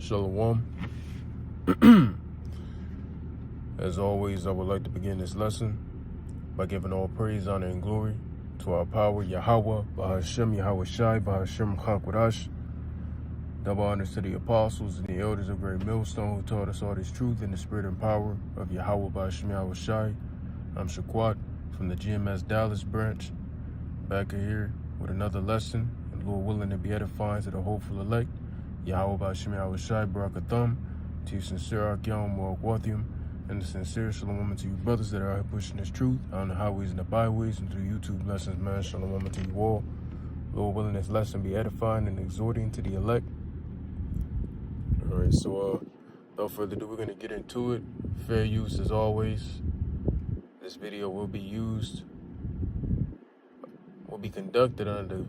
Shalom. As always, I would like to begin this lesson by giving all praise, honor, and glory to our power, Yahweh, Bahashem, Yahweh Shai, Bahashem, Chakwadash. Double honors to the apostles and the elders of Great Millstone who taught us all this truth in the spirit and power of Yahweh, Bahashem, Yahweh Shai. I'm Shaquat from the GMS Dallas branch, back here with another lesson, and Lord willing to be edifying to the hopeful elect. Yahweh Bahashem Yahweh Shai, Barakatham, to you sincere Akyam, Muakwathium, and the sincere Shalom to you brothers that are out here pushing this truth on the highways and the byways and through YouTube lessons, man. Shalom to you all. Lord willing, this lesson be edifying and exhorting to the elect. All right, so without further ado, we're going to get into it. Fair use as always. This video will be conducted under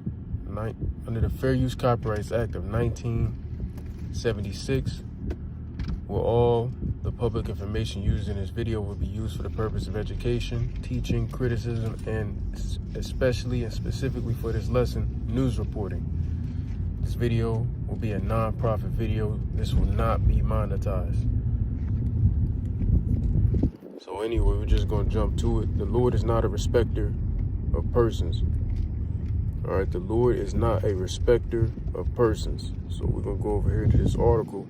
the Fair Use Copyrights Act of 1976, where all the public information used in this video will be used for the purpose of education, teaching, criticism, and especially and specifically for this lesson, news reporting. This video will be a non-profit video. This will not be monetized. So anyway, we're just going to jump to it. The Lord is not a respecter of persons. All right, the Lord is not a respecter of persons. So we're going to go over here to this article.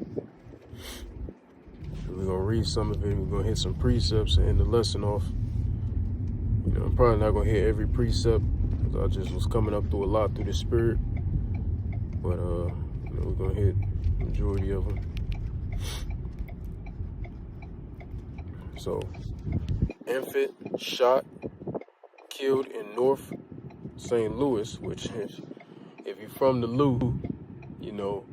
We're going to read some of it. We're going to hit some precepts and end the lesson off. You know, I'm probably not going to hit every precept because I just was coming up through a lot through the spirit. But, you know, we're going to hit the majority of them. So, infant shot, killed in North St. Louis, which if you're from the Lou, you know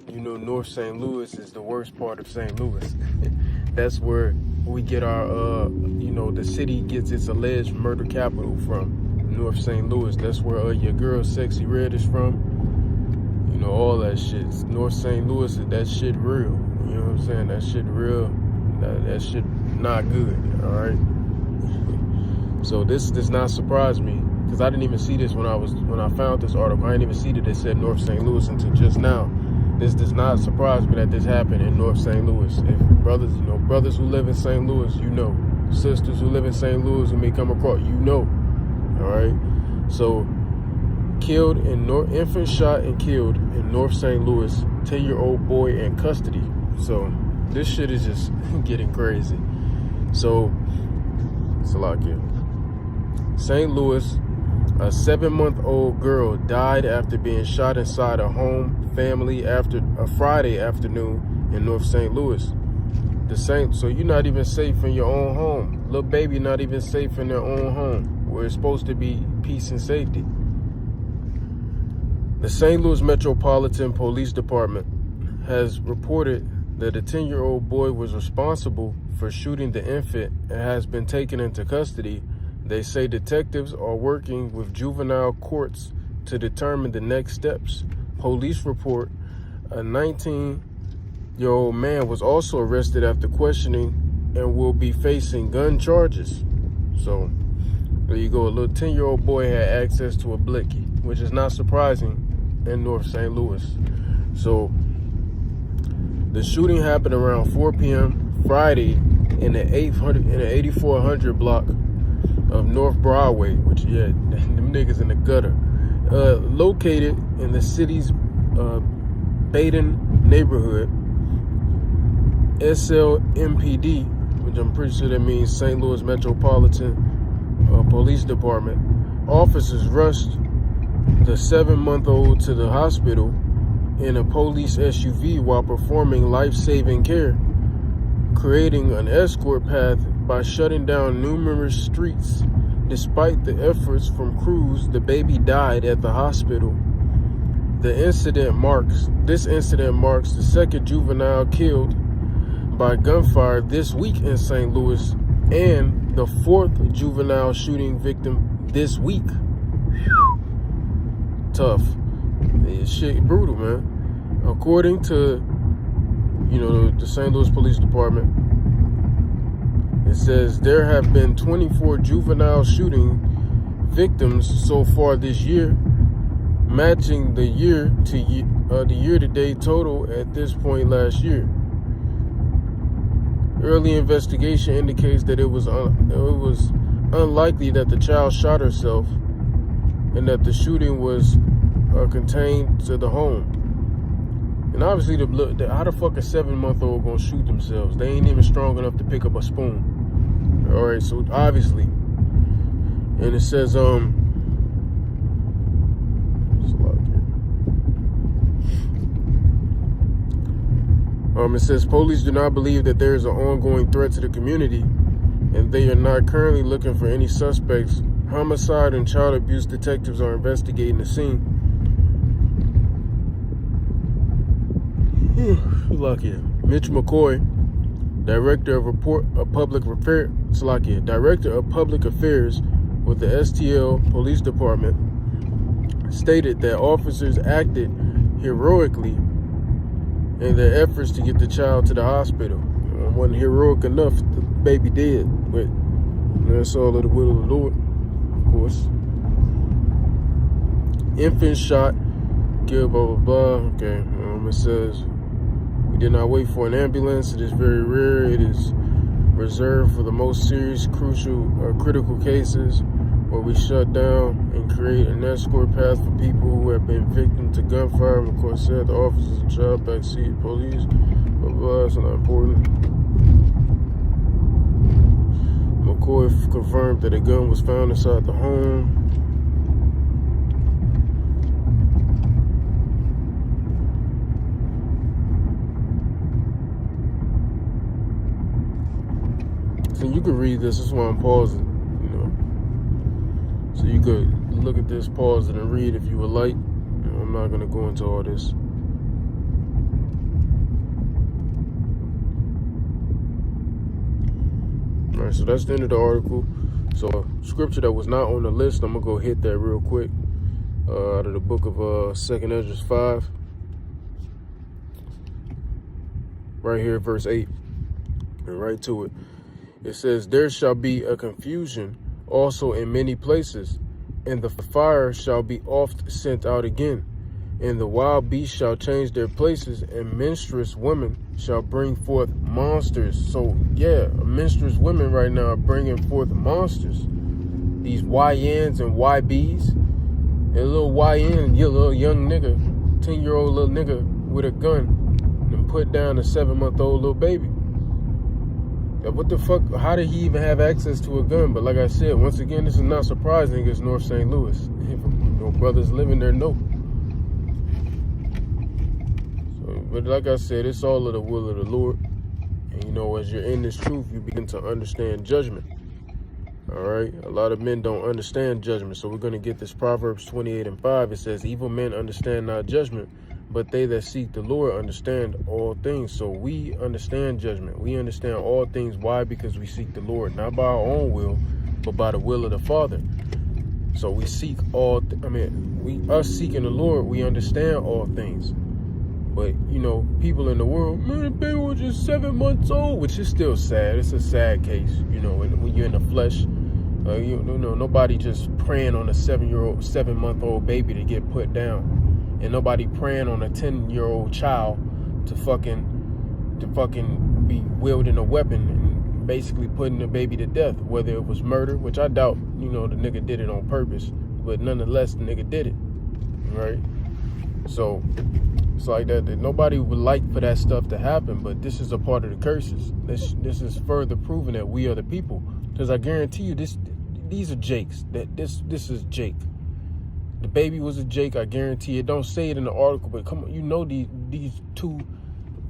North St. Louis is the worst part of St. Louis. That's where we get our, the city gets its alleged murder capital from, North St. Louis. That's where your girl Sexy Red is from. You know, all that shit. North St. Louis, that shit real. You know what I'm saying? That shit real. That shit not good, all right? So this does not surprise me, because I didn't even see this when I found this article. I didn't even see that it said North St. Louis until just now. This does not surprise me that this happened in North St. Louis. If brothers who live in St. Louis, you know. Sisters who live in St. Louis who may come across, you know. All right? So, infant shot and killed in North St. Louis, 10-year-old boy in custody. So, this shit is just getting crazy. So, Salakia. St. Louis, a 7-month-old girl died after being shot inside a home family after a Friday afternoon in North St. Louis. So you're not even safe in your own home. Little baby not even safe in their own home, where it's supposed to be peace and safety. The St. Louis Metropolitan Police Department has reported that a 10-year-old boy was responsible for shooting the infant and has been taken into custody. They say detectives are working with juvenile courts to determine the next steps. Police report a 19-year-old man was also arrested after questioning and will be facing gun charges. So there you go. A little 10-year-old boy had access to a blicky, which is not surprising in North St. Louis. So the shooting happened around 4 p.m. Friday in the 8400 block of North Broadway, which, yeah, them niggas in the gutter. Located in the city's Baden neighborhood. SLMPD, which I'm pretty sure that means St. Louis Metropolitan Police Department. Officers rushed the 7-month-old to the hospital in a police SUV while performing life-saving care, creating an escort path by shutting down numerous streets. Despite the efforts from crews, the baby died at the hospital. This incident marks the second juvenile killed by gunfire this week in St. Louis and the 4th juvenile shooting victim this week. Tough. Shit brutal, man. According to, the St. Louis Police Department, it says there have been 24 juvenile shooting victims so far this year, matching the year-to-date total at this point last year. Early investigation indicates that it was unlikely that the child shot herself and that the shooting was contained to the home. And obviously, how the fuck a 7-month-old gonna shoot themselves? They ain't even strong enough to pick up a spoon. All right, so obviously, and it says it says police do not believe that there is an ongoing threat to the community, and they are not currently looking for any suspects. Homicide and child abuse detectives are investigating the scene. Mitch McCoy, Director of Public Affairs with the STL Police Department, stated that officers acted heroically in their efforts to get the child to the hospital. It wasn't heroic enough, the baby dead, but that's all of the will of the Lord, of course. Infant shot, killed, blah, blah, blah. Okay, it says, we did not wait for an ambulance. It is very rare. It is reserved for the most serious, critical cases where we shut down and create an escort path for people who have been victim to gunfire. Of course, said the officers and child backseat police. Blah, blah, it's not important. McCoy confirmed that a gun was found inside the home. So you can read this. That's why I'm pausing. So you could look at this, pause it, and read if you would like. I'm not going to go into all this. All right, so that's the end of the article. So scripture that was not on the list, I'm going to go hit that real quick. Out of the book of 2nd Ezra 5. Right here, verse 8. And right to it. It says, there shall be a confusion also in many places, and the fire shall be oft sent out again, and the wild beasts shall change their places, and menstruous women shall bring forth monsters. So yeah, menstruous women right now are bringing forth monsters. These YNs and YBs, and a little YN, you little young nigga, 10-year-old little nigga with a gun, and put down a 7-month-old little baby. What the fuck? How did he even have access to a gun? But like I said, once again, this is not surprising. It's North St. Louis. Brothers living there know. So, but like I said, it's all of the will of the Lord. And as you're in this truth, you begin to understand judgment. All right? A lot of men don't understand judgment. So we're going to get this Proverbs 28:5. It says, evil men understand not judgment, but they that seek the Lord understand all things. So we understand judgment. We understand all things. Why? Because we seek the Lord, not by our own will, but by the will of the Father. So we seek all, us seeking the Lord, we understand all things. But, people in the world, man, the baby was just 7 months old, which is still sad. It's a sad case, when you're in the flesh. Nobody just praying on a 7-month-old baby to get put down. And nobody praying on a 10-year-old child to fucking be wielding a weapon and basically putting the baby to death, whether it was murder, which I doubt, the nigga did it on purpose, but nonetheless, the nigga did it, right? So it's like that nobody would like for that stuff to happen, but this is a part of the curses. This is further proving that we are the people, because I guarantee you, these are Jakes. This is Jake. The baby was a Jake, I guarantee it. Don't say it in the article, but come on, these two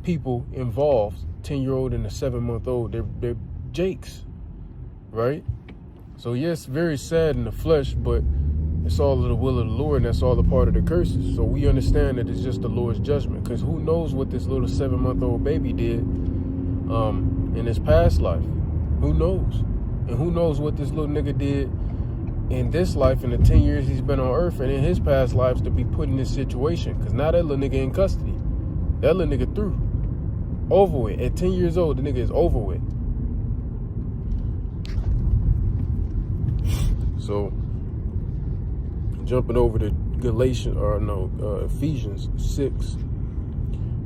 people involved, 10-year-old and a 7-month-old, they're Jakes, right? So yes, very sad in the flesh, but it's all of the will of the Lord, and that's all a part of the curses. So we understand that it's just the Lord's judgment, because who knows what this little 7-month-old baby did in his past life? Who knows? And who knows what this little nigga did in this life, in the 10 years he's been on earth, and in his past lives, to be put in this situation. Because now that little nigga in custody. That little nigga through. Over with. At 10 years old, the nigga is over with. So, jumping over to Ephesians 6,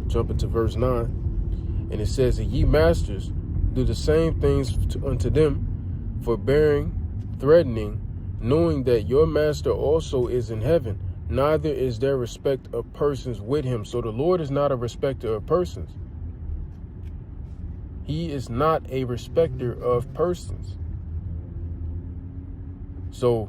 jumping to verse 9, and it says, "And ye masters, do the same things unto them, forbearing, threatening, knowing that your master also is in heaven, neither is there respect of persons with him." So the Lord is not a respecter of persons. He is not a respecter of persons. So,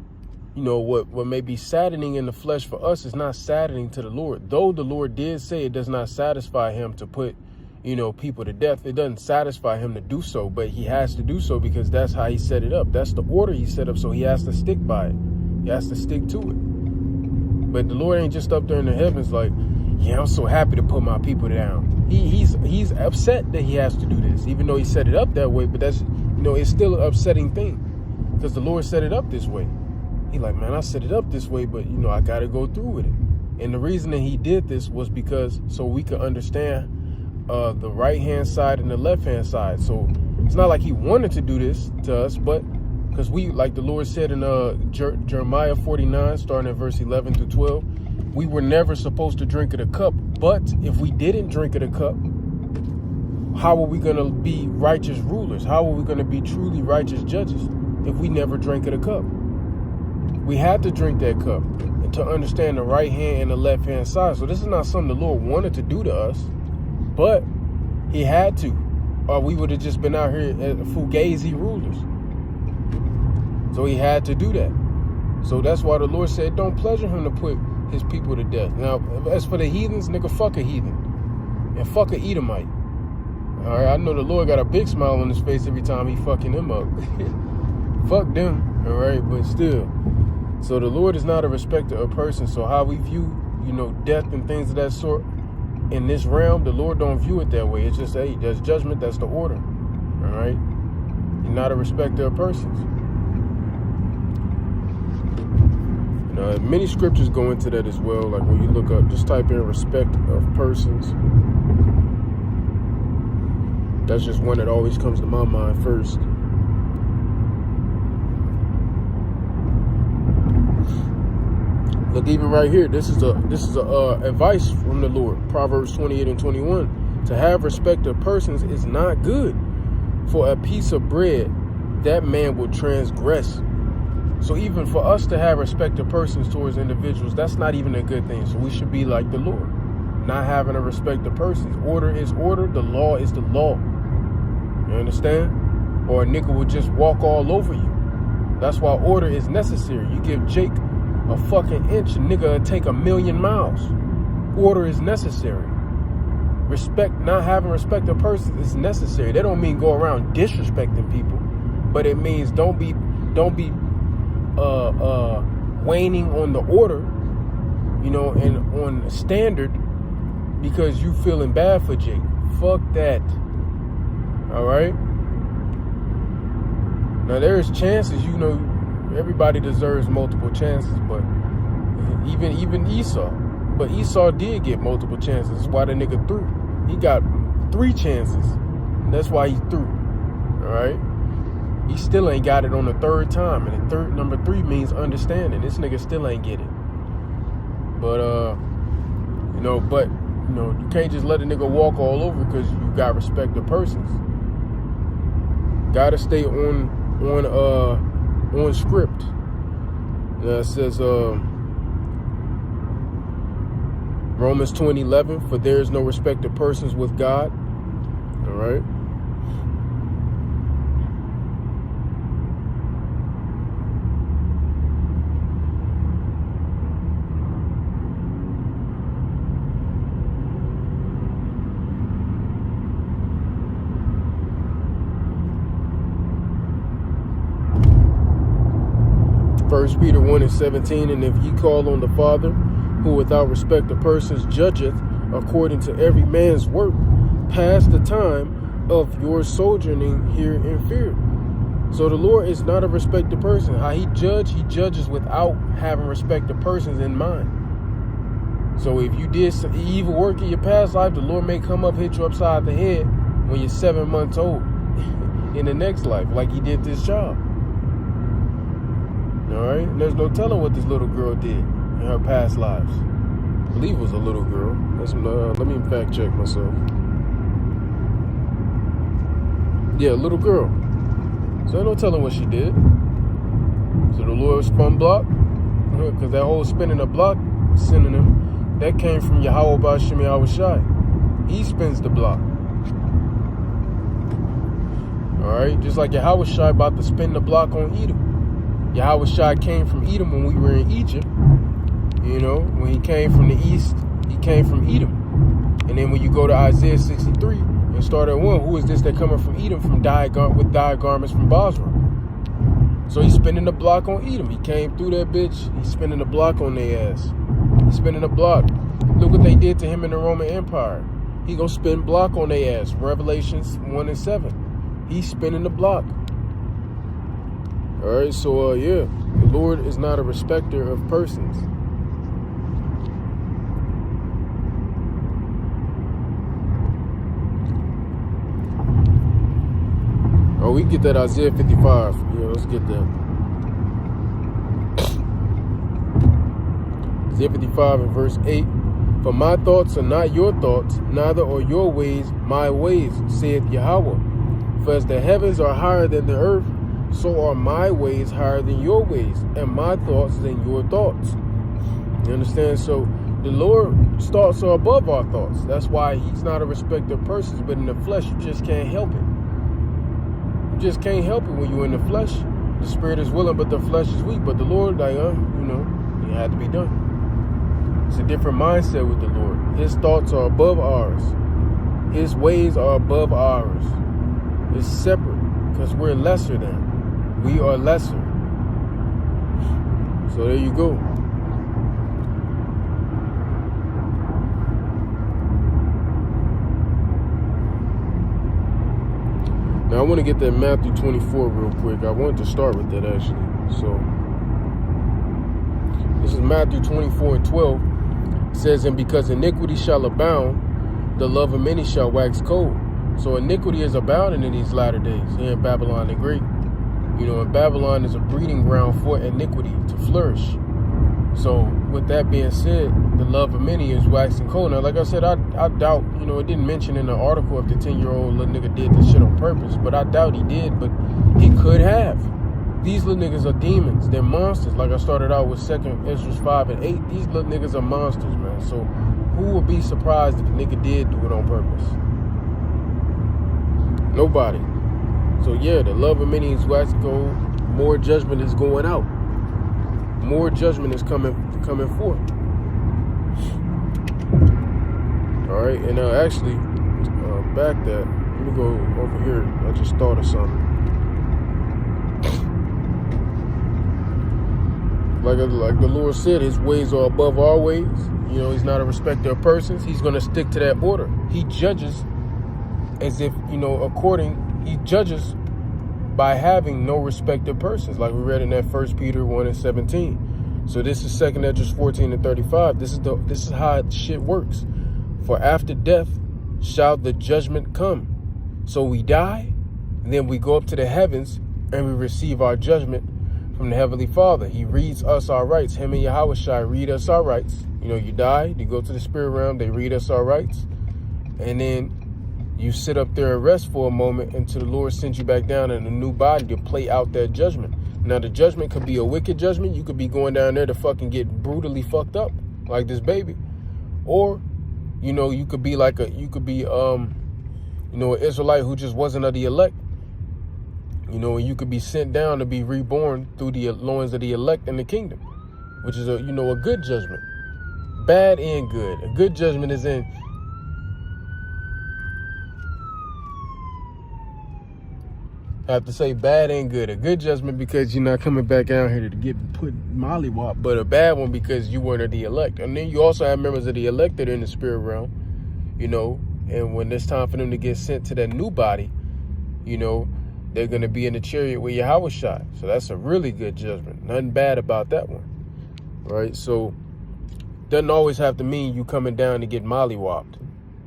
what may be saddening in the flesh for us is not saddening to the Lord. Though the Lord did say it does not satisfy him to put, people to death. It doesn't satisfy him to do so, but he has to do so because that's how he set it up. That's the order he set up, so he has to stick by it. He has to stick to it. But the Lord ain't just up there in the heavens like, yeah, I'm so happy to put my people down. He's upset that he has to do this, even though he set it up that way. But that's, it's still an upsetting thing because the Lord set it up this way. He like, man, I set it up this way, but, I got to go through with it. And the reason that he did this was because so we could understand the right-hand side and the left-hand side. So it's not like he wanted to do this to us, but because we, like the Lord said in Jeremiah 49, starting at verse 11 through 12, we were never supposed to drink of the cup. But if we didn't drink of the cup, how are we going to be righteous rulers? How are we going to be truly righteous judges if we never drank of the cup? We had to drink that cup and to understand the right hand and the left hand side. So this is not something the Lord wanted to do to us, but he had to, or we would have just been out here as fugazi rulers. So he had to do that. So that's why the Lord said, don't pleasure him to put his people to death. Now, as for the heathens, nigga, fuck a heathen and fuck a Edomite. All right, I know the Lord got a big smile on his face every time he fucking them up. Fuck them, all right, but still. So the Lord is not a respecter of persons. So how we view, death and things of that sort in this realm, the Lord don't view it that way. It's just, hey, there's judgment, that's the order, all right? He's not a respecter of persons. Many scriptures go into that as well. Like when you look up, just type in respect of persons. That's just one that always comes to my mind first. Look, even right here, this is a advice from the Lord. Proverbs 28 and 21. To have respect of persons is not good. For a piece of bread, that man will transgress. So even for us to have respect of persons towards individuals, that's not even a good thing. So we should be like the Lord, not having a respect of persons. Order is order. The law is the law. You understand? Or a nigga will just walk all over you. That's why order is necessary. You give Jake a fucking inch, a nigga will take 1,000,000 miles. Order is necessary. Respect, not having respect of persons is necessary. That don't mean go around disrespecting people, but it means don't be waning on the order, and on the standard because you feeling bad for Jake. Fuck that. All right. Now there's chances, everybody deserves multiple chances, but even Esau. But Esau did get multiple chances. That's why the nigga threw. He got 3 chances. That's why he threw. All right. He still ain't got it on the 3rd time. And number 3 means understanding. This nigga still ain't get it. But, you can't just let a nigga walk all over because you got respect of persons. Gotta stay on script. It says, Romans 20:11, for there is no respect of persons with God. All right. First Peter 1 and 17, and if ye call on the Father, who without respect of persons judgeth according to every man's work, pass the time of your sojourning here in fear. So the Lord is not a respect of person. How he judges without having respect of persons in mind. So if you did some evil work in your past life, the Lord may come up, hit you upside the head when you're 7 months old in the next life, like he did this child. All right, and there's no telling what this little girl did. in her past lives. I believe it was a little girl. Let me fact check myself. Yeah, a little girl. So ain't no telling what she did. So the Lord spun block, because that whole spinning a block synonym, that came from Yahweh Ba'Shem Yahweh Shai. He spins the block. Alright, just like Yahweh Shai about to spin the block on Edom. Yahweh Shai came from Edom when we were in Egypt. You know, when he came from the east, he came from Edom. And then when you go to Isaiah 63 and start at 1, who is this that coming from Edom with dyed garments from Basra? So he's spinning the block on Edom. He came through that bitch. He's spinning the block on their ass. He's spinning the block. Look what they did to him in the Roman Empire. He gonna spin block on their ass. Revelations 1 and 7. He's spinning the block. All right, so yeah, the Lord is not a respecter of persons. Oh, we get that Isaiah 55. Yeah, let's get that. Isaiah 55 and verse 8. For my thoughts are not your thoughts, neither are your ways my ways, saith Yahweh. For as the heavens are higher than the earth, so are my ways higher than your ways, and my thoughts than your thoughts. You understand? So the Lord's thoughts are above our thoughts. That's why he's not a respecter of persons, but in the flesh, you just can't help it. You just can't help it when you're in the flesh. The spirit is willing, but the flesh is weak. But the Lord, like, it had to be done. It's a different mindset with the Lord. His thoughts are above ours. His ways are above ours. It's separate because we're lesser than. We are lesser. So there you go. Now I want to get that Matthew 24 real quick. I wanted to start with that actually. So this is Matthew 24 and 12. It says, and because iniquity shall abound, the love of many shall wax cold. So iniquity is abounding in these latter days here in Babylon the Great. You know, and Babylon is a breeding ground for iniquity to flourish. So with that being said, the love of many is waxing cold. Now, like I said, I doubt, it didn't mention in the article if the 10-year-old little nigga did this shit on purpose, but I doubt he did, but he could have. These little niggas are demons. They're monsters. Like I started out with 2nd Ezra 5 and 8. These little niggas are monsters, man. So who would be surprised if a nigga did do it on purpose? Nobody. So yeah, the love of many is waxing cold. More judgment is going out. More judgment is coming forth. All right, and actually, back that. Let me go over here. I just thought of something. Like the Lord said, his ways are above our ways. He's not a respecter of persons. He's going to stick to that order. He judges as if, he judges by having no respect of persons, like we read in that 1 Peter 1 and 17. So this is 2nd Ezra 14 and 35. This is how shit works. For after death shall the judgment come. So we die, and then we go up to the heavens, and we receive our judgment from the Heavenly Father. He reads us our rights. Him and Yahweh Shai read us our rights. You die, you go to the spirit realm, they read us our rights, and then you sit up there and rest for a moment until the Lord sends you back down in a new body to play out that judgment. Now, the judgment could be a wicked judgment. You could be going down there to fucking get brutally fucked up like this baby. Or, you could be an Israelite who just wasn't of the elect. And you could be sent down to be reborn through the loins of the elect in the kingdom, which is a good judgment. Bad and good. A good judgment is in. I have to say bad and good. A good judgment because you're not coming back out here to get put mollywop, but a bad one because you weren't of the elect. And then you also have members of the elect that are in the spirit realm, and when it's time for them to get sent to that new body, they're going to be in the chariot with Yahweh Shai. So that's a really good judgment. Nothing bad about that one. Right? So doesn't always have to mean you coming down to get mollywopped.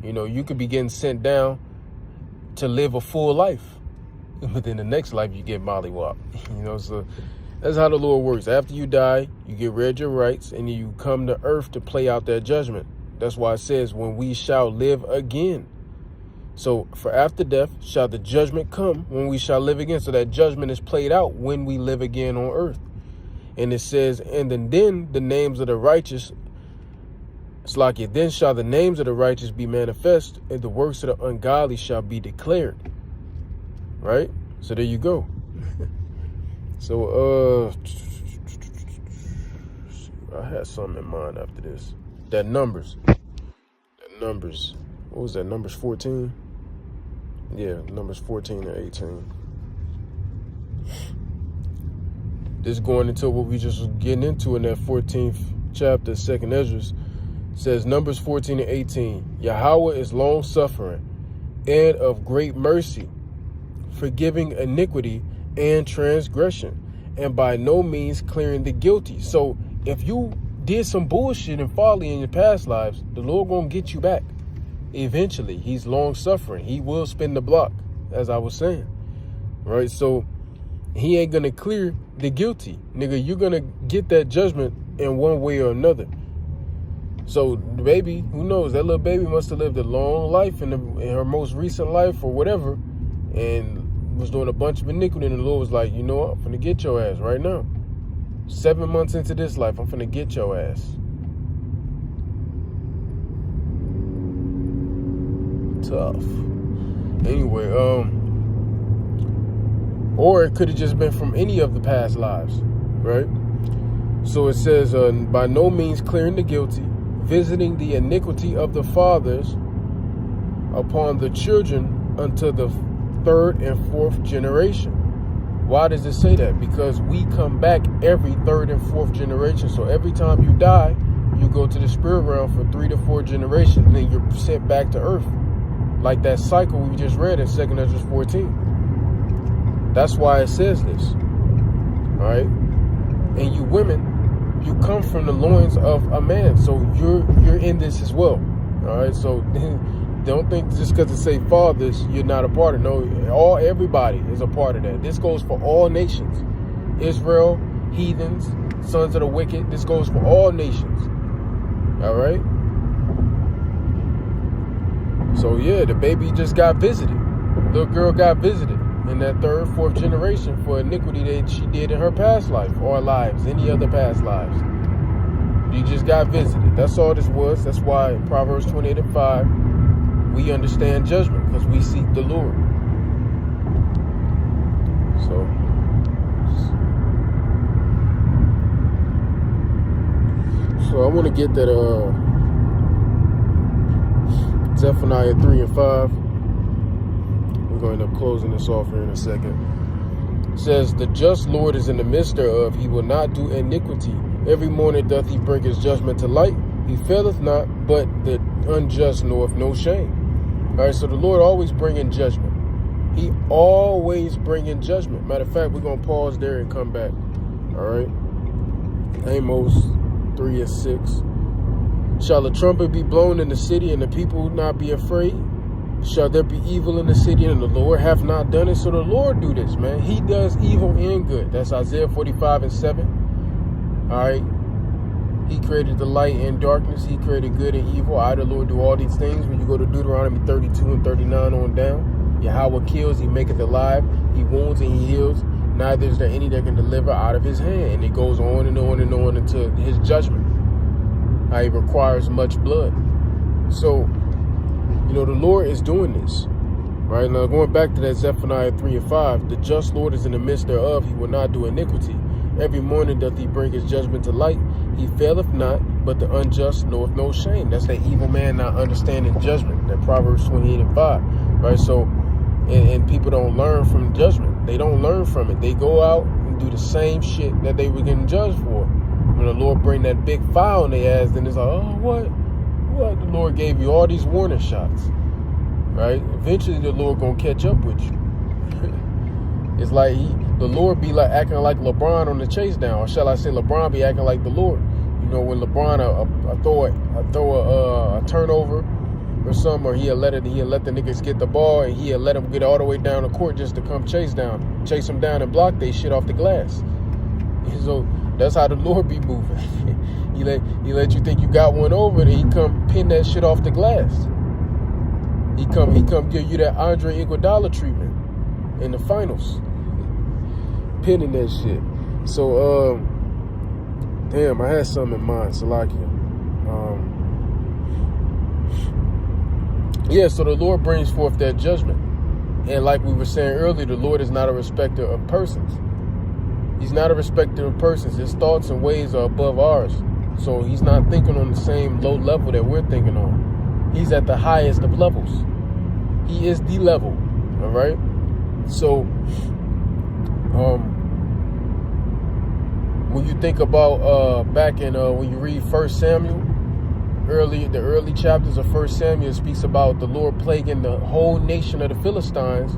You could be getting sent down to live a full life. But in the next life, you get mollywopped. So That's how the Lord works. After you die, you get rid your rights, and you come to earth to play out that judgment. That's why it says, when we shall live again. So for after death shall the judgment come when we shall live again. So that judgment is played out when we live again on earth. And it says, and then the names of the righteous, Slakia, then shall the names of the righteous be manifest, and the works of the ungodly shall be declared. Right? So there you go. So I had something in mind after this. That Numbers. What was that? Numbers 14? Yeah, Numbers 14 and 18. This going into what we just was getting into in that 14th chapter, 2nd Ezra. Says Numbers 14 and 18. Yahweh is long suffering and of great mercy, forgiving iniquity and transgression, and by no means clearing the guilty. So if you did some bullshit and folly in your past lives, the Lord gonna get you back. Eventually, he's long suffering. He will spin the block, as I was saying. Right? So he ain't gonna clear the guilty. Nigga, you're gonna get that judgment in one way or another. So the baby, who knows, that little baby must have lived a long life in her most recent life or whatever, and was doing a bunch of iniquity, and the Lord was like, you know what, I'm finna get your ass right now. 7 months into this life, I'm finna get your ass. Tough. Anyway, or it could have just been from any of the past lives, right? So it says, by no means clearing the guilty, visiting the iniquity of the fathers upon the children unto the 3rd and 4th generation. Why does it say that? Because we come back every 3rd and 4th generation. So every time you die, you go to the spirit realm for 3 to 4 generations, and then you're sent back to earth. Like that cycle we just read in 2nd Ezra 14. That's why it says this. All right? And you women, you come from the loins of a man. So you're in this as well. All right? So don't think just because it say fathers, you're not a part of it. No, everybody is a part of that. This goes for all nations. Israel, heathens, sons of the wicked. This goes for all nations. All right? So yeah, the baby just got visited. Little girl got visited in that 3rd, 4th generation for iniquity that she did in her past life or lives, any other past lives. You just got visited. That's all this was. That's why in Proverbs 28 and 5, we understand judgment, because we seek the Lord. So I want to get that Zephaniah 3 and 5. We're going to end up closing this off here in a second. It says, the just Lord is in the midst thereof. He will not do iniquity. Every morning doth he bring his judgment to light. He faileth not, but the unjust knoweth no shame. All right, so the Lord always bringing judgment. He always bringing judgment. Matter of fact, we're going to pause there and come back. All right. Amos 3 and 6. Shall a trumpet be blown in the city, and the people not be afraid? Shall there be evil in the city, and the Lord hath not done it? So the Lord do this, man. He does evil and good. That's Isaiah 45 and 7. All right. He created the light and darkness. He created good and evil. I, the Lord, do all these things. When you go to Deuteronomy 32 and 39 on down, Yahweh kills, he maketh alive. He wounds and he heals. Neither is there any that can deliver out of his hand. And it goes on and on and on until his judgment. How he requires much blood. So, you know, the Lord is doing this. Right now, going back to that Zephaniah 3 and 5, the just Lord is in the midst thereof. He will not do iniquity. Every morning doth he bring his judgment to light. He faileth not, but the unjust knoweth no shame. That's that evil man not understanding judgment. That Proverbs 28 and 5. Right? So, and people don't learn from judgment. They don't learn from it. They go out and do the same shit that they were getting judged for. When the Lord bring that big fire on their ass, then it's like, oh, what? The Lord gave you all these warning shots. Right? Eventually the Lord gonna catch up with you. It's like the Lord be like acting like LeBron on the chase down, or shall I say LeBron be acting like the Lord. You know, when LeBron throw a turnover or something, or he'll let the niggas get the ball, and he'll let them get all the way down the court just to come chase him down and block they shit off the glass. So that's how the Lord be moving. he let you think you got one over, and he come pin that shit off the glass. He come give you that Andre Iguodala treatment in the finals, pinning that shit. So damn, I had something in mind, Salakia. Yeah, so the Lord brings forth that judgment. And like we were saying earlier, the Lord is not a respecter of persons. He's not a respecter of persons. His thoughts and ways are above ours. So he's not thinking on the same low level that we're thinking on. He's at the highest of levels. He is the level, all right? So when you think about back in when you read 1 Samuel, the early chapters of 1 Samuel speaks about the Lord plaguing the whole nation of the Philistines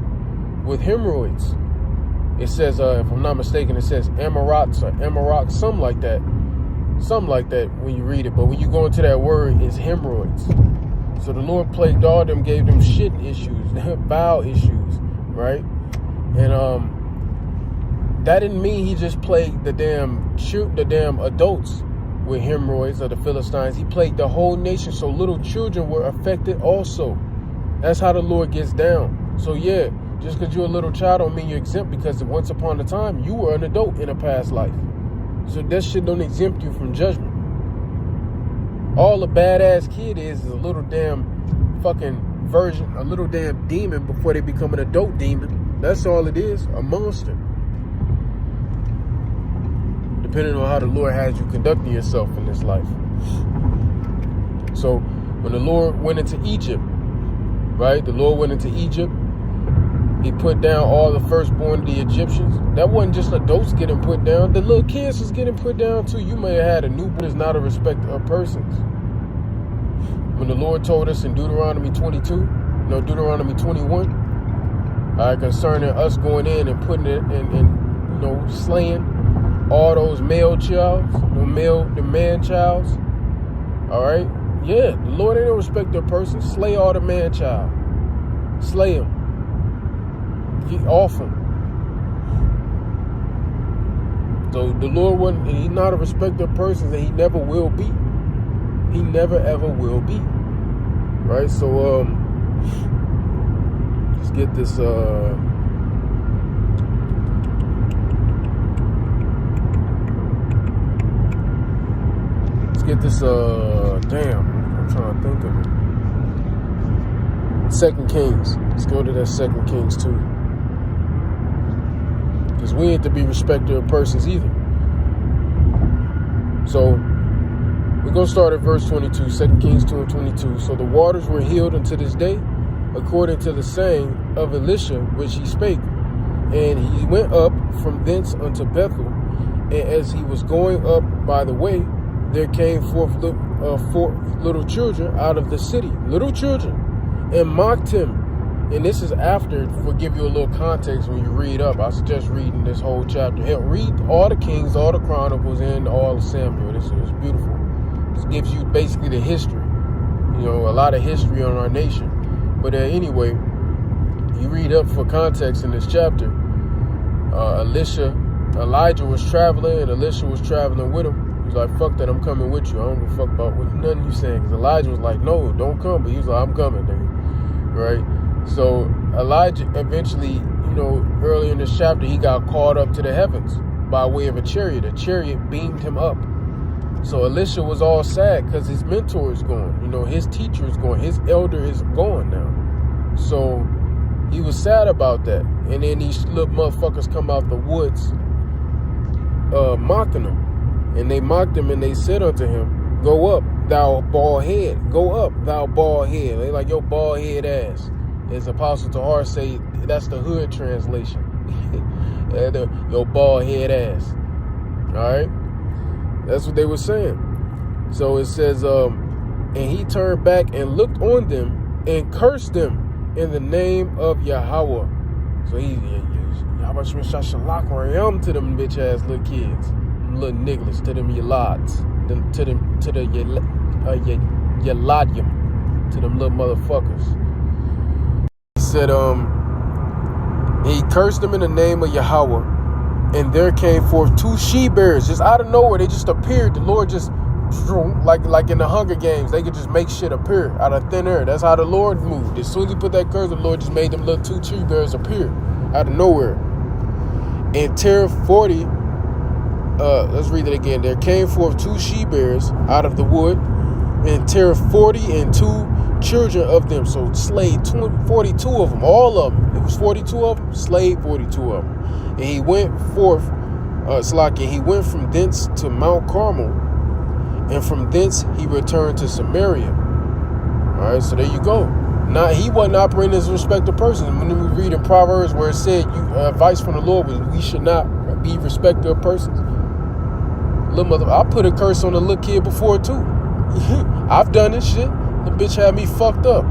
with hemorrhoids. It says, if I'm not mistaken, it says Amorites or Amorites, something like that when you read it. But when you go into that word, it's hemorrhoids. So the Lord plagued all them, gave them shit issues, bowel issues, right? And that didn't mean he just plagued the damn adults with hemorrhoids of the Philistines. He plagued the whole nation, so little children were affected also. That's how the Lord gets down. So yeah, just because you're a little child don't mean you're exempt, because once upon a time you were an adult in a past life. So that shit don't exempt you from judgment. All a badass kid is a little damn fucking version, a little damn demon before they become an adult demon. That's all it is, a monster. Depending on how the Lord has you conducting yourself in this life. So when the Lord went into Egypt, right? The Lord went into Egypt. He put down all the firstborn of the Egyptians. That wasn't just adults getting put down. The little kids was getting put down too. You may have had a newborn. Is not a respecter of persons. When the Lord told us in Deuteronomy 21, concerning us going in and putting it and slaying all those male childs, the man childs. All right, yeah, the Lord ain't no respecter of persons. Slay all the man child. Slay him. Get off him. So the Lord he's not a respecter of persons, and he never will be. He never ever will be. Right? So let's get this damn, I'm trying to think of it. 2 Kings. Let's go to that 2 Kings 2. Because we ain't to be respecter of persons either. So we're going to start at verse 22, 2 Kings 2 and 22. So the waters were healed unto this day, according to the saying of Elisha, which he spake. And he went up from thence unto Bethel. And as he was going up by the way, there came forth four little children out of the city, little children, and mocked him. And this is after, for give you a little context when you read up. I suggest reading this whole chapter. Hell, read all the Kings, all the Chronicles, and all of Samuel. This is beautiful. This gives you basically the history, a lot of history on our nation. But anyway, you read up for context in this chapter. Elijah was traveling, and Elisha was traveling with him. He was like, fuck that, I'm coming with you. I don't give a fuck about what nothing you saying. Because Elijah was like, no, don't come. But he was like, I'm coming, nigga. Right? So Elijah eventually, early in this chapter, he got caught up to the heavens by way of a chariot. A chariot beamed him up. So Elisha was all sad because his mentor is gone. His teacher is gone. His elder is gone now. So he was sad about that. And then these little motherfuckers come out the woods mocking him. And they mocked him, and they said unto him, go up, thou bald head. Go up, thou bald head. They like, your bald head ass. As Apostle Tahar say, that's the hood translation. Your bald head ass. All right? That's what they were saying. So it says, and he turned back and looked on them and cursed them in the name of Yahweh. So he Yahweh Shashalak to them bitch ass little kids. Little niggas, to them yalads, to the yaladium, to them little motherfuckers. He said, he cursed them in the name of Yahweh, And there came forth 2 she-bears just out of nowhere. They just appeared. The Lord just, like in the Hunger Games, they could just make shit appear out of thin air. That's how the Lord moved. As soon as he put that curse, the Lord just made them little 2 she-bears appear out of nowhere. And Terah 40, let's read it again. There came forth 2 she-bears out of the wood, and Terah 40 and 2 children of them. So slayed 42 of them, all of them. It was 42 of them, slayed 42 of them. And he went forth, he went from thence to Mount Carmel, and from thence he returned to Samaria. All right, so there you go. Now, he wasn't operating as a respected person. When we read in Proverbs where it said, advice from the Lord was, we should not be respected of persons. Little mother, I put a curse on a little kid before too. I've done this shit. The bitch had me fucked up.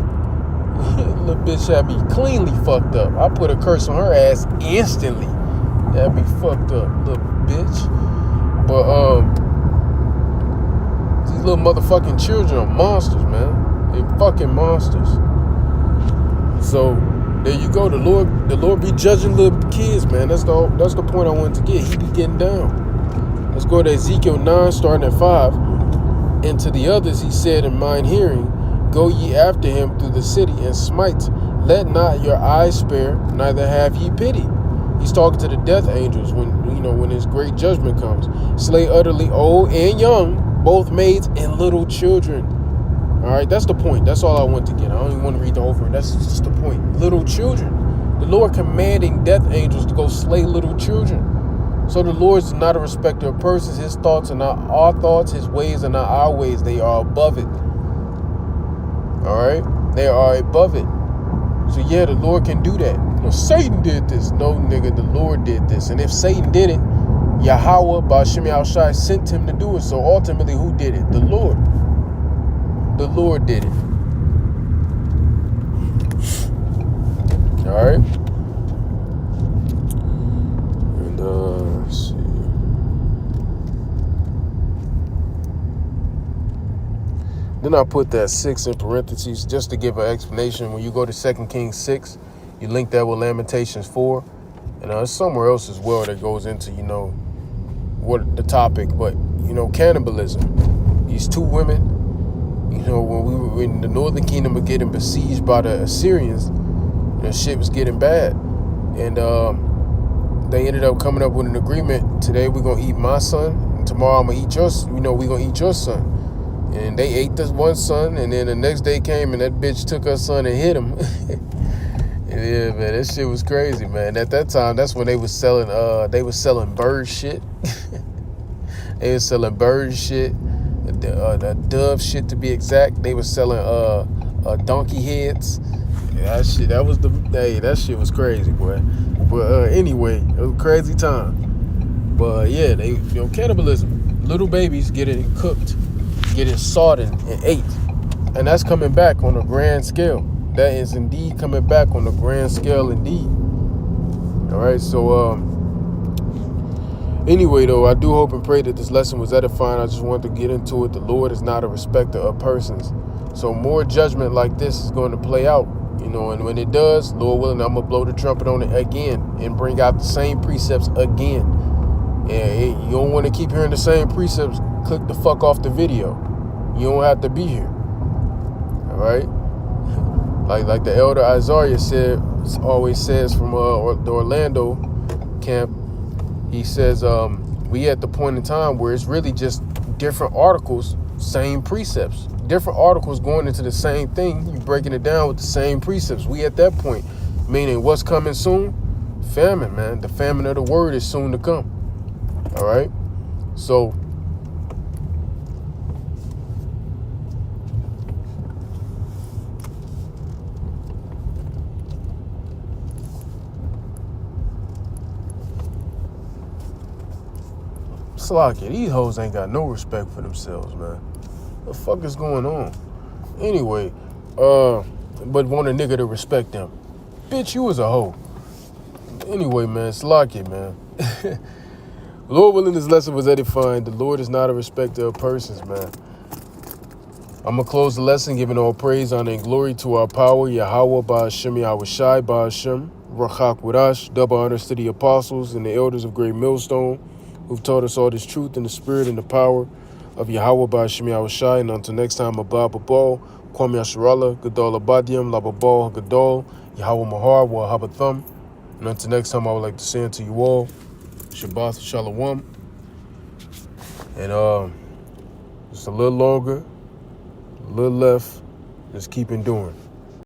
Little bitch had me cleanly fucked up. I put a curse on her ass instantly. Had me fucked up, little bitch. But these little motherfucking children are monsters, man. They fucking monsters. So there you go. The Lord be judging little kids, man. That's the point I wanted to get. He be getting down. Let's go to Ezekiel 9, starting at 5. And to the others he said in mine hearing, go ye after him through the city and smite. Let not your eyes spare, neither have ye pity. He's talking to the death angels when his great judgment comes. Slay utterly old and young, both maids and little children. All right, that's the point. That's all I want to get. I don't even want to read the whole verse. That's just the point. Little children. The Lord commanding death angels to go slay little children. So the Lord is not a respecter of persons. His thoughts are not our thoughts. His ways are not our ways. They are above it. All right? They are above it. So yeah, the Lord can do that. Satan did this. No, nigga, the Lord did this. And if Satan did it, Yahweh, Ba'Shem Yahushai, sent him to do it. So ultimately, who did it? The Lord. The Lord did it. All right? And let's see. Then I put that 6 in parentheses just to give an explanation. When you go to 2 Kings 6, you link that with Lamentations 4. And there's somewhere else as well that goes into, what the topic. But, cannibalism. These 2 women, when we were in the northern kingdom were getting besieged by the Assyrians, shit was getting bad. And they ended up coming up with an agreement. Today we're going to eat my son. And tomorrow I'm going to eat yours. We're going to eat your son. And they ate this one son, and then the next day came and that bitch took her son and hit him. Yeah, man, that shit was crazy, man. At that time, that's when they was selling bird shit. They was selling bird shit, the dove shit to be exact. They was selling donkey heads. Yeah, that shit was crazy, boy. But anyway, it was a crazy time. But yeah, cannibalism. Little babies getting cooked, getting salted and ate. And that's coming back on a grand scale. That is indeed coming back on a grand scale indeed. All right, so anyway, though, I do hope and pray that this lesson was edifying. I just wanted to get into it. The Lord is not a respecter of persons. So more judgment like this is going to play out, and when it does, Lord willing, I'm going to blow the trumpet on it again and bring out the same precepts again. And you don't want to keep hearing the same precepts, click the fuck off the video. You don't have to be here. All right? Like the elder Isaiah always says from the Orlando camp, he says, we at the point in time where it's really just different articles, same precepts. Different articles going into the same thing. You breaking it down with the same precepts. We at that point, meaning what's coming soon? Famine, man. The famine of the word is soon to come. All right? So, Slakia, these hoes ain't got no respect for themselves, man. What the fuck is going on? Anyway, but want a nigga to respect them. Bitch, you was a hoe. Anyway, man, Slakia, man. Lord willing, this lesson was edifying. The Lord is not a respecter of persons, man. I'm going to close the lesson giving all praise, honor, and glory to our power, Yahweh, Ba'Shem, Yahushai, Ba'Shem. Rachak Wadash, double honors to the apostles and the elders of Great Millstone, who've taught us all this truth in the spirit and the power of Yahweh by Shemi Awashai. And until next time, Abba Babal, Kwame Asherallah, Gadol Abadium, Lababal Gadol, Yahweh Mahar, Wahabathum. And until next time, I would like to say unto you all, Shabbat Shalom. And just a little longer, a little left, just keep enduring.